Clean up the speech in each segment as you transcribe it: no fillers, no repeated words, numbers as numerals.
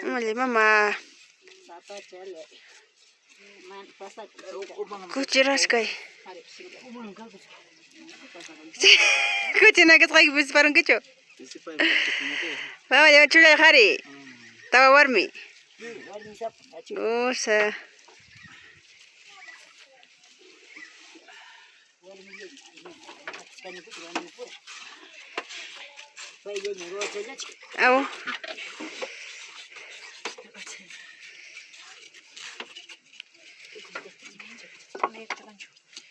Mali mama. Kuchiras kay. Kuchina kat kay bis parang kicho. Mama ya chulay hari. Tawa warmi. Usa. Aw.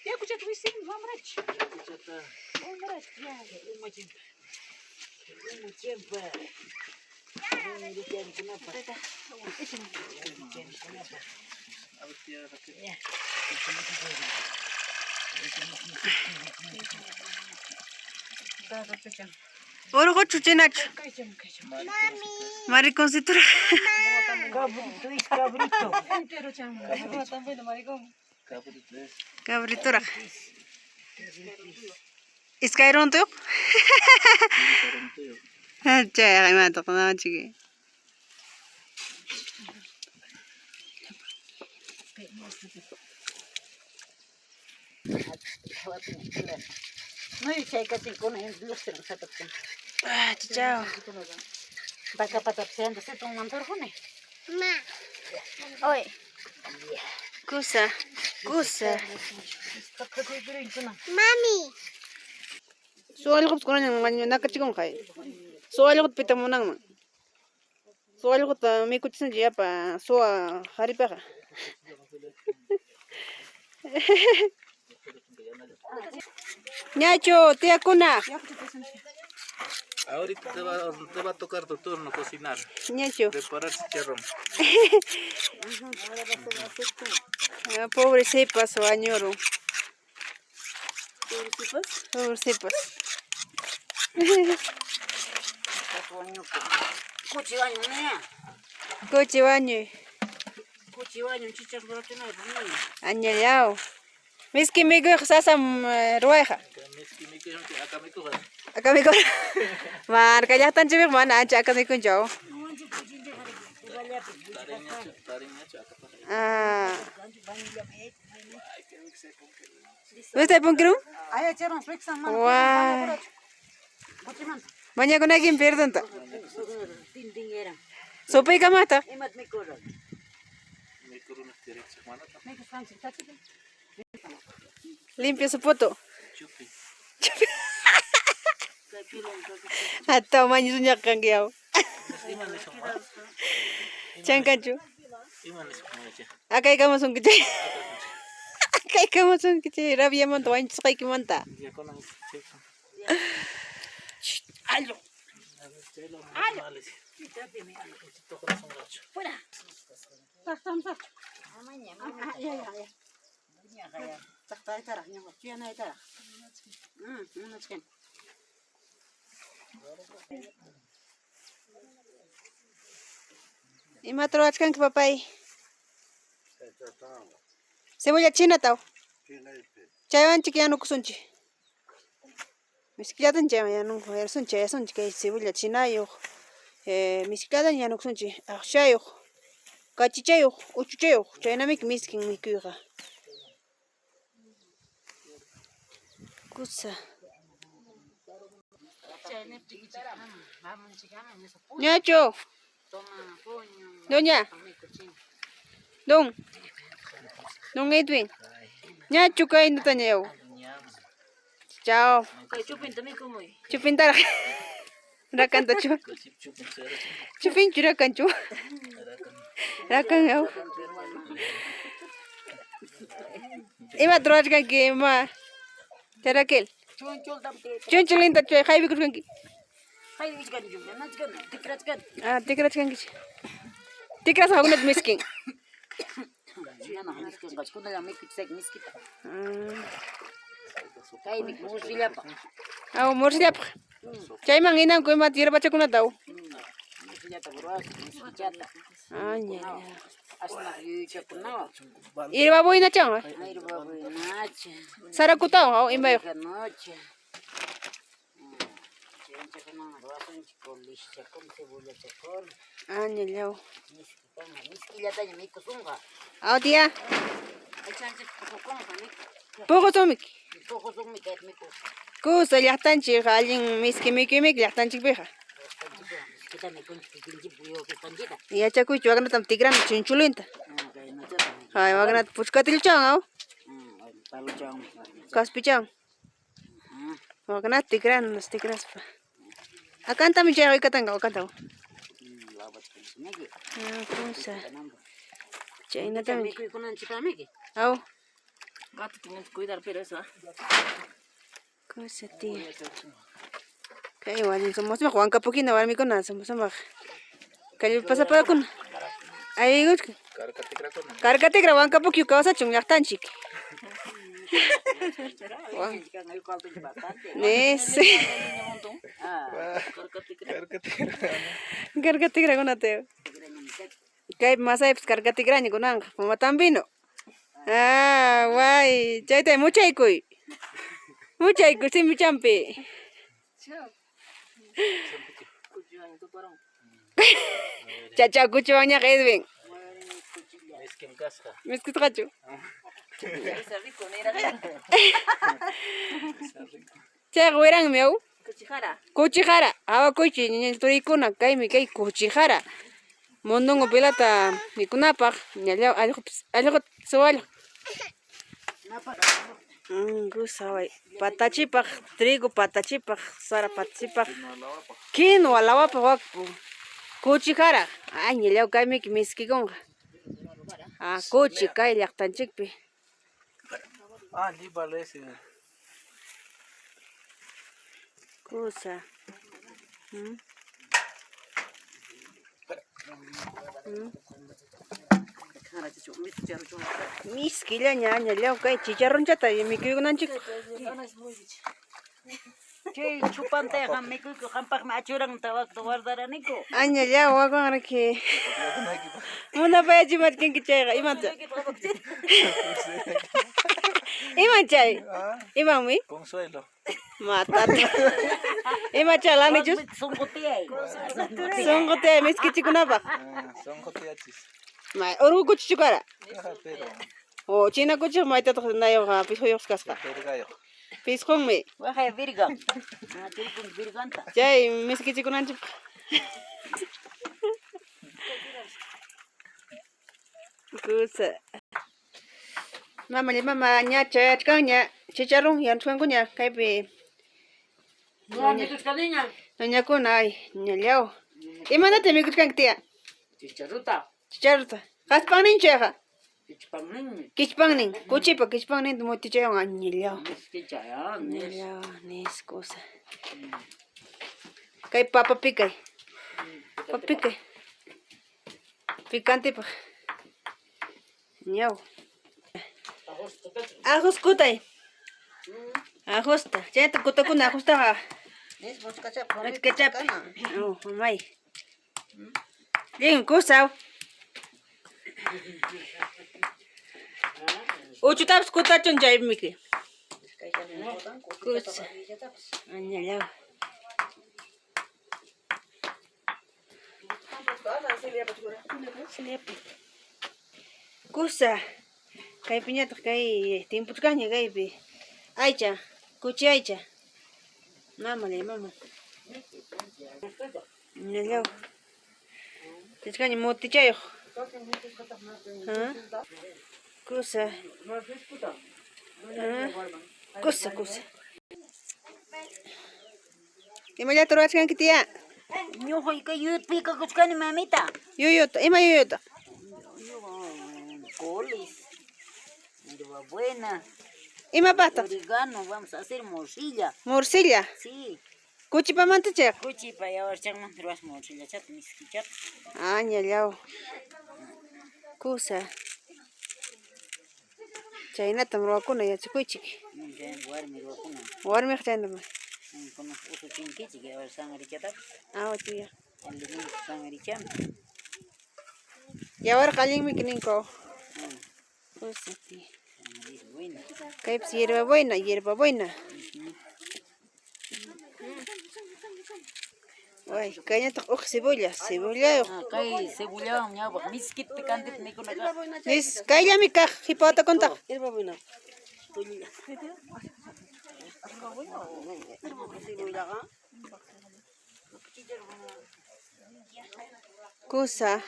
Я хочу твой вам врач. Он врач, я умочен. Умочен по. Oro ko chuchinach. Mari consitura. Cabrito. Cabritura. Iskairon tu? Acha, ay mato ko na chigi. No y se casi con el lustre no se toca. Ah, chao. Baka patapseando se toma un torjone. Ma. Oi. Kusa. Kusa. Mami. Soal ko ko nang manyo nakachigong kay. Soal ko pita mo nang. Soal ko ta may kutsin diya pa. Soa hari pa ka. Ñacho, te acuna. Ahorita te va a tocar tu turno cocinar, Ñacho. preparar chicharrón. Pobre sepas o añoro. Pobre sepas. Cuchibaño, mía. Coche baño. Cuchibaño, chicharrón que no es mío. Añaleao. Miski me gusta sasam rueja. Acá me coja. Marca ya están chévere, mana, acá me concho. Ah. ¿Viste punkiru? Ay, echaron su examen. Wah. Mañana con alguien pierden ta. Tindingera. Sopa y camata. Emat me corro. Limpia su poto. Hasta mañana sunya kangiao. Chancachu. Acá hay camas un kiche. Acá hay camas un kiche. Rabia monta, vain chiskai ki monta. Allo. Allo. Fuera. Estamos aquí. Ya, ya, ya. Takta itara, nyawa. Ciana itara. Chicken. Y matro achkan ki papai. Cebolla china tau. Chayan chiquiano kusunchi. Miskilatan ya no sunchi ya sunchi que cebolla china yo. Miskilatan ya no sunchi. Akshayo. Kachichayo, uchuchayo. Chaynamik miskin mikuyqa. Kusa. Ñacho. Doña. Dong. Dong Edwin. Ñacho kay nutañeo. Chao. Chupin también como. Chupin tara. Rakan to chu. Chupin churakan chu. Rakan yo. Ima trojkan ki ma. Terakel. Chunchulin ta chay khaybi kurkan ki. Hay isgan juga, nasgan, tikrat kan. Ah, tikrat kan ki. Tikrat hagunat miskin. Yana miskin, gas kuna la mikit sek miskita. Kay mik musila pa. Aw morsilap. Chay manginam ko ma tira bacha kuna daw. Musila ta buras, miskita. Anya. Asna yucha kuna. Irba boy na chang. Ay babu nacha. Sara kutaw aw imbayo. Noche. Añalau. Miskillataña mikusunqa. Audia. Aychanchik puqukunqa Poco somik. puqusunmi kayta mikuq. Kusa llaqtanchik allin miski llaqtanchik beja. Miskita mikunchik kikinchik puyuqipanchita. Yachakuychu wagnatam tigrana chunchulinta. Kaynachata. Hay wagnata puchkatilchawan aw. Paluchawan. Kaspichawan. Wagnata tigraspa. Akanta mi chay katanga akanta. Lawachkanchimiki. Kusa. Chaynata mi. Mikuykunanchikpamiki. Aw. Gato tenemos que cuidar, pero eso. Kusa tía. Kay walin somos ma Juan Capukina warmikuna somos ma. Kay pasa para kun. Ay gut. Karkatikra ko na. Karkatigra Juan Capukio causa chung llaqtanchik. Nese. Karkatigra kunateo. Kay masay karkatigra ni kunang mama tambino. Guay, chayta muchaykuy. Muchaykuy simbi champi. Chacha kuchuaña Edwin. Miskim kaska. Miskit kachu. Chay guirang meu. Kuchijara. Awa kuchi ni turikuna kaymi kay kuchijara. Mondongo pelata mikunapaq ñallaw allqut suwallq. Gusaway patachipaq trigo patachipaq sara patachipaq quinoa lawapaq wakpu kuchijara ñallaw kaymi miskikunqa kuchi kay llaqtanchikpi Libale ese. kusa miskilla ñallaw kay chicharronchata mikuykunanchik Chay chupantaqa mikuyku qampaqmi achuranta waqta guardaraniku. ñallaw wakanraki munapayachimachkanki chayqa imanta iman chay imanmi Consuelo. matata ima chalanichus Sunqutiyay. sunqute miskichikunapaq Son jotiachis. urqu kuchichukara Pero. o china kuchik maytataq nayoqa pisquyuq kasqa Vergayo. pisqunmi Waqay virgan. Tilpun virganta. chay miskichikunanchik kusa mama ña chayachkanña chicharrón yanchkankuña kaypi Niña. ñañakuna ay ñallaw imanata mikuchkanki tiya Chicharruta. chicharruta qaspannin chayqa Kichpamnin. kichpannin kuchipa kichpannin mutichaywan ñallaw Miskichaya. ñallaw nis kusa kay papa pikay picantepaq ñaw ajos kutay ajusta chayta kutakuna ajustaqa kachapi mamay lin kusaw uchutapas kutachun chaymiki kusa ñallaw kusa kaypi ñataq kay timpuchkaqña kaypi aycha kuchi aycha mama ñallaw tichkaña mutichayuq kusa kusa imallata ruwachkanki tiya Ñuqa yuyut pikakuchkani mamita. yuyuta ima yuyuta Colis. Buena. ima pata Orégano, vamos a hacer morcilla. morcilla Sí. kuchipamanta chayqa Kuchipa yawarchakman ruwas morcilla chat miskichat. ñallaw kusa chaynatam ruwakuna yachakuychik Warmi ruwakuna. warmiqa chaynama Kuna usu chinkichik yawar sangarichatapas. awa tiya Alimentos sangarichami. yawarqa allinmiki ninku kusa tiya Es buena. kaypis hierba buena Ay, cañata uj cebolla, cebolla. Kay cebolla ñawpaq miskit picante mikhunaqa. Nis kayllami kaq hipawata kontaq. Hierba buena. Kusa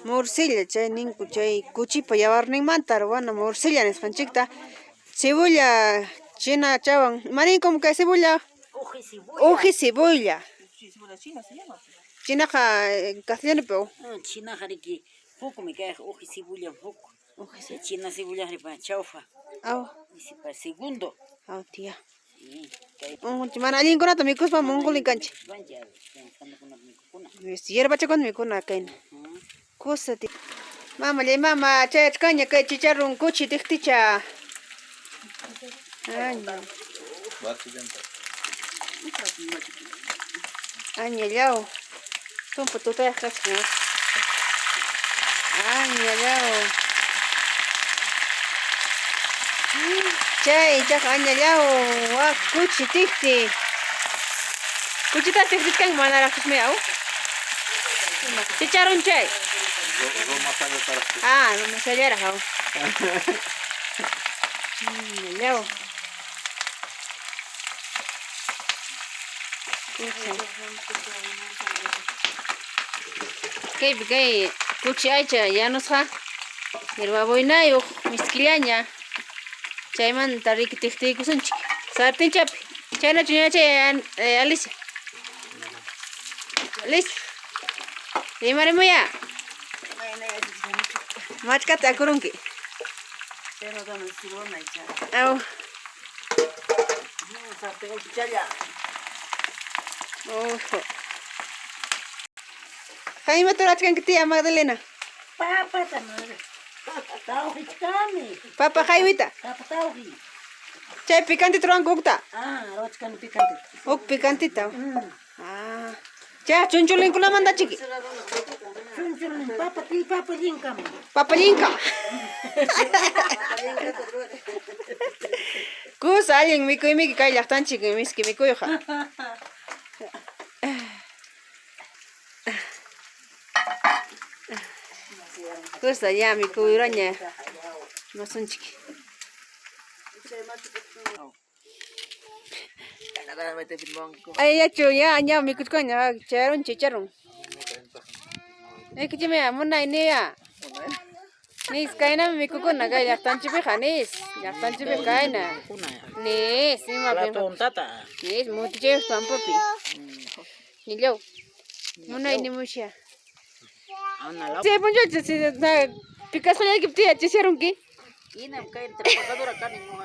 morcilla chay ninku chay kuchipa yawarninmanta ruwana morcilla nisqanchikta. Cebolla china chawan. Manin como que cebolla. Uji cebolla. Uji cebolla. China se llama. Chinaqa castellano pero. China hariki poco me cae uji cebolla poco. China cebolla ripa chaufa. Aw, Para segundo. aw tía. Kay Mana allinkunata mikuspa mungulin kanchi. vaya pensando con la mikuna. Yerbachakun mikuna kayna. Kusati. Mama le mama chayachkaña kay chicharrón kuchi tiqticha. Aña. Barchi llanta. Aña llao. Tumpa tutaya kasqa. Aña llao. Chay chaqa aña llao. Wa kuchi tiqti. Kuchita tiqtichkan manaraqsmi aw. Chicharrón chay. Roma sabe para que Ah, no me saliera, jau. Leo. Kay kuchi aycha yanusqa. Yerba boynayo miskillaña. Chaymanta rikitiqtiykusunchik. Sartinchapi. Chayna chuñachay Alicia. Alicia. Rimarimuya. Machkata akurunki. Pero dame sirona y cha. Aw. Sartén cuchalla. Ojo. Jaime turachkan que tía Magdalena. Papa también. Tauji kami. Papa Jaimita. Papa tauji. Chay picante turan kukta. Rochkan picante. Ok picantita. Ah. Ya chunchulin kuna manda chiki. Papa linkam. Papalinka. Kus alguien mikuy miki kay llaqtan chiki miski mikuyuqa. Kusa ya mikuyuraña. Masunchiki. Ay ya chu ya nya mikuchkoña charon chicharron. Kichime amuna ini ya. Nis kaina mikukuna kay llaqtan chipi janis. Llaqtan chipi kaina. Nis ima Plato tata. Nis muti che pampapi. Nilo. Muna ini musia. Ana la. Se ponjo se picas joya que te hicieron que. Ina kay trabajadora kani mo.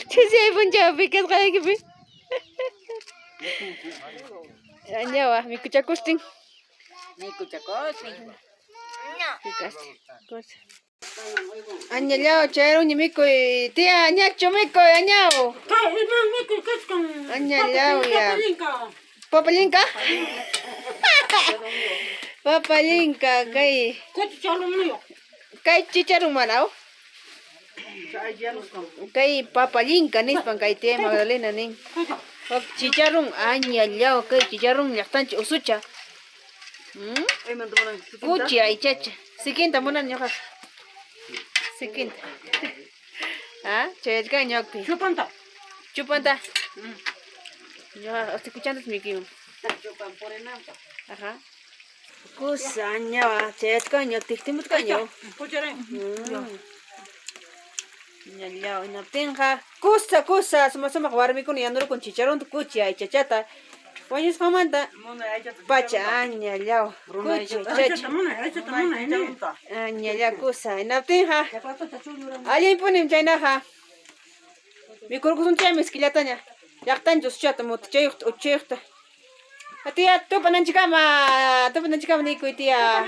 Se ponjo picas joya que. Anya wa mikuchakustin. Ni kuchakos ni. Picas. Anya lao chero ni miko tía anya chomiko anyao. Kay no ni kuchkan. Anya lao ya. Papalinka. Papalinka kay. Kay chicharron manao. Kay papalinka nispan kay tía Magdalena nin. Chicharron aña lao kay chicharron llaqtanchi usucha. Kuchi ay chacha. Sikinta munan ñoqa. Sikinta. Ah, chayachka ñoqpi. Chupanta. Chupanta. Ñoqa escuchando mi kimu. Chupan por enampa. Ajá. Kusa ñawa chayachka ñoqtiktimutqa ñaw. Puchare. Ñallao inaptinqa kusa suma warmikuna yanuru con chicharrón kuchi ay chachata. Wañus famanta pacha ñallao. Kuchi chacha. Ñallao kusa inaptinqa allin punim chaynaqa. Mikurkusun chay miskillataña. Llaqtanchus chata mutichayuqta uchayuqta. Tía tupananchikama nikuy tía.